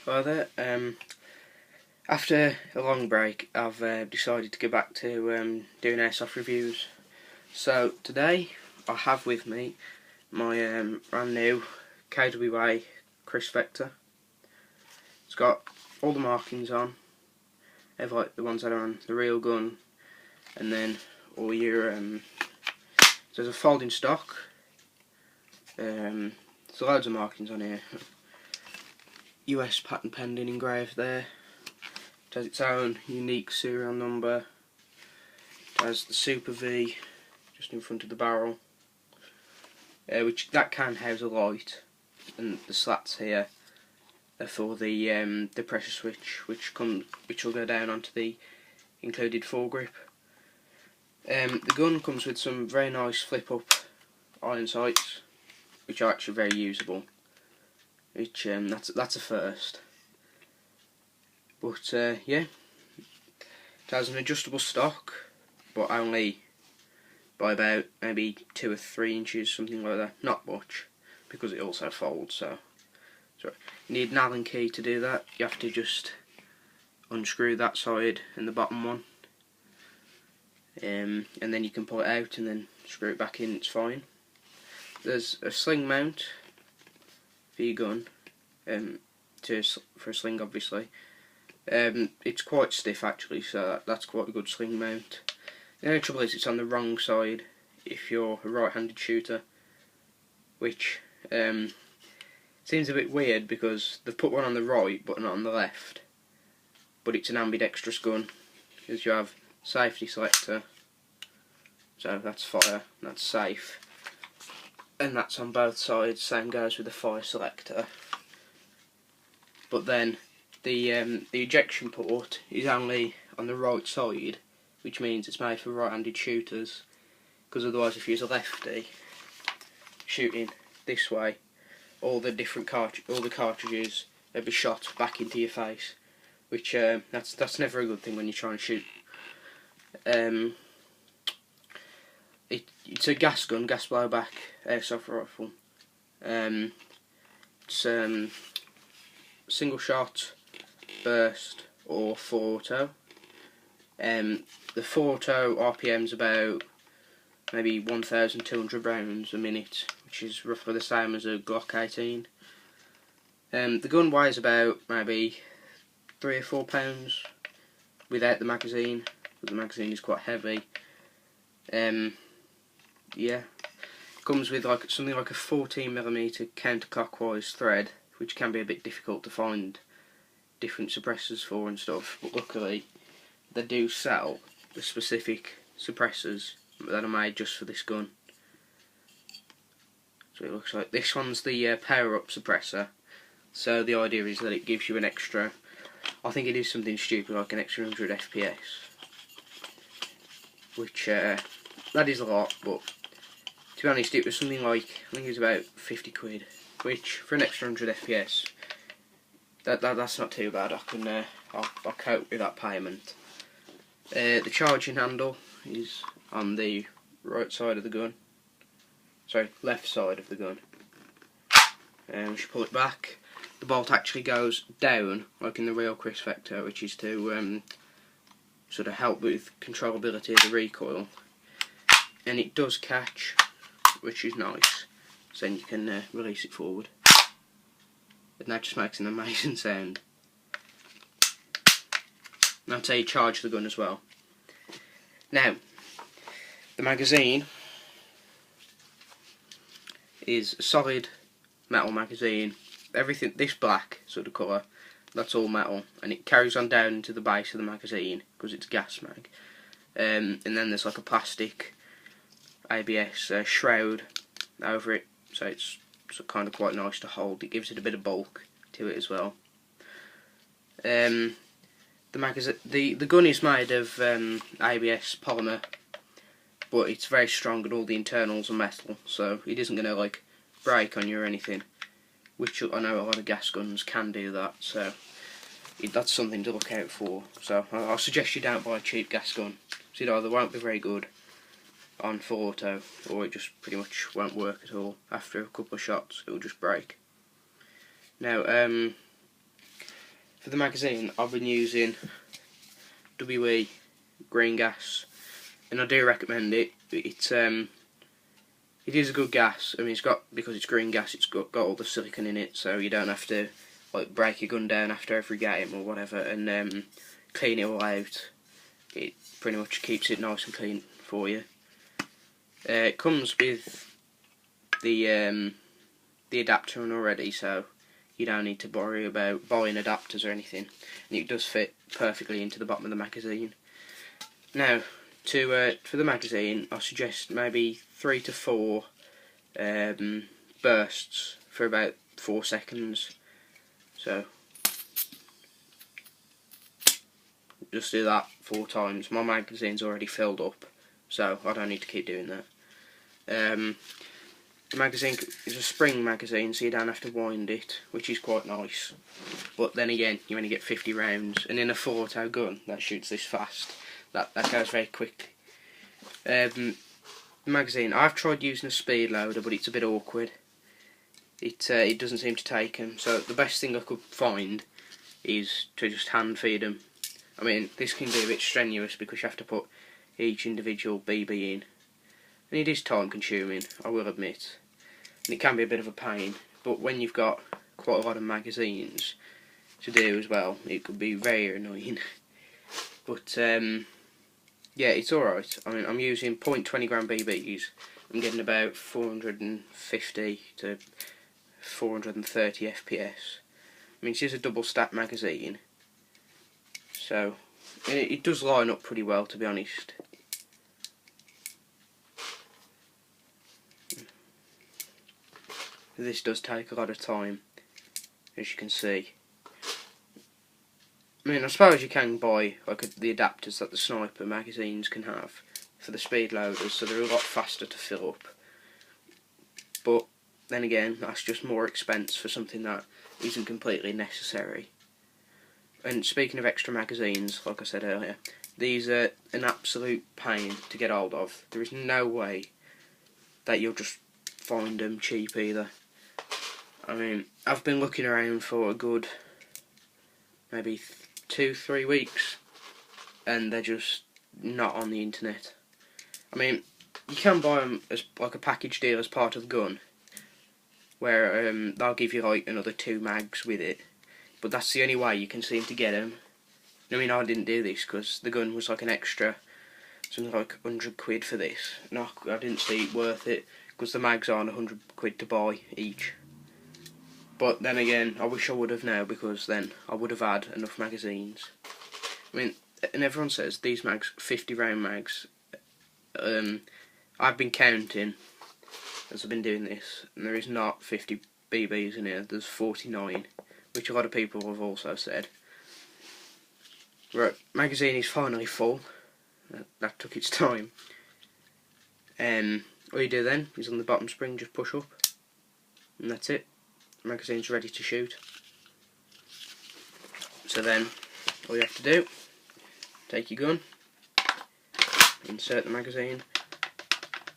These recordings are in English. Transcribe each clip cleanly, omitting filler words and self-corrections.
Hi there. After a long break, I've decided to go back to doing airsoft reviews. So today I have with me my brand new KWA Kriss Vector. It's got all the markings on, like the ones that are on the real gun, and then all your so there's a folding stock. There's loads of markings on here. US patent pending engraved there. It has its own unique serial number. It has the Super V just in front of the barrel, which that can house a light, and the slats here are for the pressure switch, which will go down onto the included foregrip. The gun comes with some very nice flip up iron sights, which are actually very usable. Which that's a first. But yeah, it has an adjustable stock, but only by about maybe 2 or 3 inches, something like that. Not much, because it also folds. So you need an Allen key to do that. You have to just unscrew that side and the bottom one, and then you can pull it out and then screw it back in. It's fine. There's a sling mount for your gun, for a sling obviously. It's quite stiff actually, so that's quite a good sling mount. The only trouble is it's on the wrong side if you're a right-handed shooter, which seems a bit weird because they've put one on the right but not on the left. But it's an ambidextrous gun, because you have safety selector, so that's fire, that's safe, and that's on both sides. Same goes with the fire selector. But then the ejection port is only on the right side, which means it's made for right-handed shooters. Because otherwise, if you use a lefty shooting this way, all the cartridges will be shot back into your face, which that's never a good thing when you're trying to shoot. It's a gas gun, gas blowback airsoft rifle. It's single shot, burst, or full auto. The full auto RPM's about maybe 1,200 rounds a minute, which is roughly the same as a Glock 18. The gun weighs about maybe 3 or 4 pounds without the magazine, but the magazine is quite heavy. Yeah, it comes with something like a 14mm counterclockwise thread, which can be a bit difficult to find different suppressors for and stuff, but luckily they do sell the specific suppressors that are made just for this gun. So it looks like this one's the power up suppressor, so the idea is that it gives you an extra, I think it is something stupid like an extra 100 FPS, which that is a lot, but to be honest it was something like, I think it was about 50 quid, which for an extra 100 FPS that's not too bad. I'll cope with that payment. The charging handle is on the right side of the gun. Sorry, left side of the gun. We should pull it back. The bolt actually goes down, like in the real Kriss Vector, which is to sort of help with controllability of the recoil. And it does catch, which is nice. So then you can release it forward. And that just makes an amazing sound. And that's how you charge the gun as well. Now, the magazine is a solid metal magazine. Everything, this black sort of colour, that's all metal, and it carries on down into the base of the magazine because it's gas mag. And then there's like a plastic ABS shroud over it, so it's kind of quite nice to hold. It gives it a bit of bulk to it as well. The gun is made of ABS polymer, but it's very strong and all the internals are metal, so it isn't going to like break on you or anything, which I know a lot of gas guns can do that, so that's something to look out for. So I'll suggest you don't buy a cheap gas gun, so it either won't be very good on full auto, or it just pretty much won't work at all. After a couple of shots, it will just break. Now, For the magazine, I've been using GBB green gas, and I do recommend it. It is a good gas. I mean, because it's green gas, it's got all the silicon in it, so you don't have to like break your gun down after every game or whatever and clean it all out. It pretty much keeps it nice and clean for you. It comes with the adapter on already, so you don't need to worry about buying adapters or anything, and it does fit perfectly into the bottom of the magazine. Now, for the magazine, I suggest maybe 3 to 4 bursts for about 4 seconds. So just do that 4 times. My magazine's already filled up, so I don't need to keep doing that. The magazine is a spring magazine, so you don't have to wind it, which is quite nice. But then again, you only get 50 rounds, and in a full auto gun that shoots this fast, that goes very quickly. The magazine, I've tried using a speed loader, but it's a bit awkward. It doesn't seem to take them. So the best thing I could find is to just hand feed them. I mean, this can be a bit strenuous because you have to put each individual BB in, and it is time consuming, I will admit, and it can be a bit of a pain. But when you've got quite a lot of magazines to do as well, it could be very annoying. But yeah, it's alright. I mean, I'm using 0.20 gram BBs. I'm getting about 450 to 430 FPS. I mean, this is a double stack magazine, so it does line up pretty well, to be honest. This does take a lot of time, as you can see. I mean, I suppose you can buy like the adapters that the sniper magazines can have for the speed loaders, so they're a lot faster to fill up. But then again, that's just more expense for something that isn't completely necessary. And speaking of extra magazines, like I said earlier, these are an absolute pain to get hold of. There is no way that you'll just find them cheap either. I mean, I've been looking around for a good maybe 2-3 weeks, and they're just not on the internet. I mean, you can buy them as like a package deal as part of the gun, where they'll give you like another 2 mags with it, but that's the only way you can seem to get them. I mean, I didn't do this because the gun was like an extra, something like 100 quid for this, and I didn't see it worth it because the mags aren't 100 quid to buy each. But then again, I wish I would have now, because then I would have had enough magazines. I mean, and everyone says these mags, 50 round mags. I've been counting as I've been doing this, and there is not 50 BBs in here. There's 49, which a lot of people have also said. Right, magazine is finally full. That took its time. All you do then is on the bottom spring just push up, and that's it. Magazine's ready to shoot. So then all you have to do, take your gun, insert the magazine.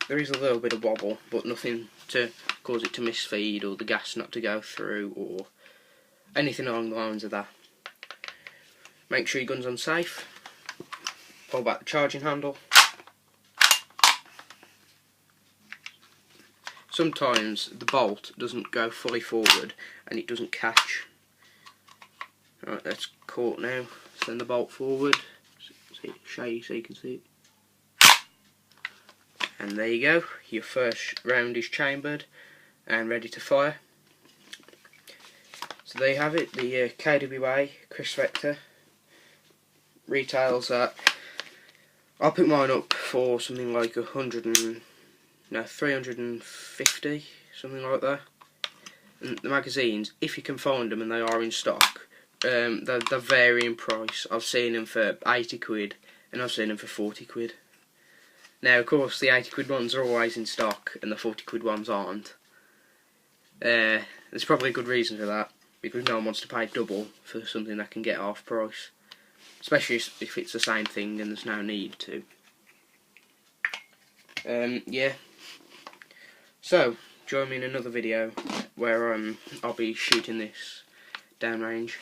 There is a little bit of wobble, but nothing to cause it to misfeed or the gas not to go through or anything along the lines of that. Make sure your gun's unsafe. Pull back the charging handle. Sometimes the bolt doesn't go fully forward and it doesn't catch. Right, that's caught now. Send the bolt forward. Show you so you can see it. And there you go. Your first round is chambered and ready to fire. So there you have it. The KWA Kriss Vector retails at, I'll pick mine up for something like 350, something like that. And the magazines, if you can find them and they are in stock, they vary in price. I've seen them for 80 quid and I've seen them for 40 quid. Now, of course, the 80 quid ones are always in stock and the 40 quid ones aren't. There's probably a good reason for that, because no one wants to pay double for something that can get half price, especially if it's the same thing and there's no need to. Yeah. So, join me in another video where I'll be shooting this downrange.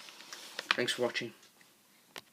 Thanks for watching.